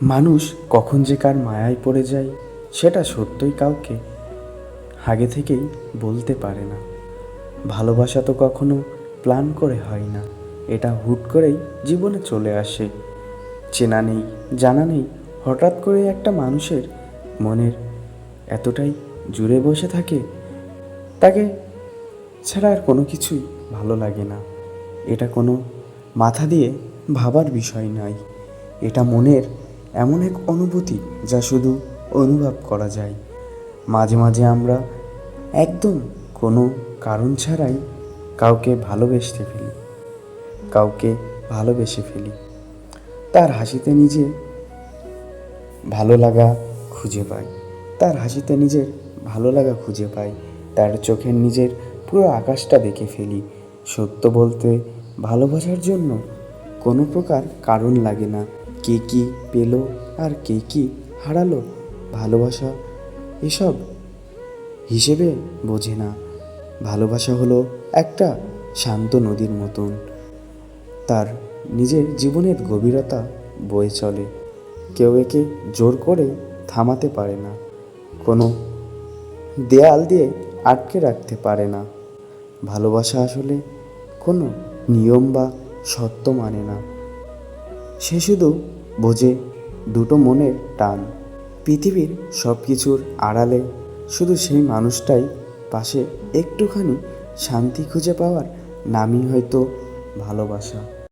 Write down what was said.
মানুষ কখন যে কার মায়ায় পড়ে যায় সেটা সত্যই কাউকে আগে থেকেই বলতে পারে না। ভালোবাসা তো কখনো প্ল্যান করে হয় না, এটা হুট করেই জীবনে চলে আসে। চেনা নেই, জানা নেই, হঠাৎ করে একটা মানুষের মনের এতটাই জুড়ে বসে থাকে, তাকে ছাড়া আর কোনো কিছুই ভালো লাগে না। এটা কোনো মাথা দিয়ে ভাবার বিষয় নয়, এটা মনের এমন এক অনুভূতি যা শুধু অনুভব করা যায়। মাঝে মাঝে আমরা একদম কোনো কারণ ছাড়াই কাউকে ভালোবেসে ফেলি। তার হাসিতে নিজের ভালো লাগা খুঁজে পাই তার হাসিতে নিজের ভালো লাগা খুঁজে পাই তার চোখের নিজের পুরো আকাশটা দেখে ফেলি। সত্য বলতে, ভালোবাসার জন্য কোনো প্রকার কারণ লাগে না। কে কী পেল আর কে কী হারালো, ভালোবাসা এসব হিসেবে বোঝে না। ভালোবাসা হলো একটা শান্ত নদীর মতন, তার নিজের জীবনের গভীরতা বয়ে চলে। কেউ একে জোর করে থামাতে পারে না, কোনো দেয়াল দিয়ে আটকে রাখতে পারে না। ভালোবাসা আসলে কোনো নিয়ম বা সত্য মানে না, সে শুধু বোঝে দুটো মনের টান। পৃথিবীর সব কিছুর আড়ালে শুধু সেই মানুষটাই পাশে একটুখানি শান্তি খুঁজে পাওয়ার নামই হয়তো ভালোবাসা।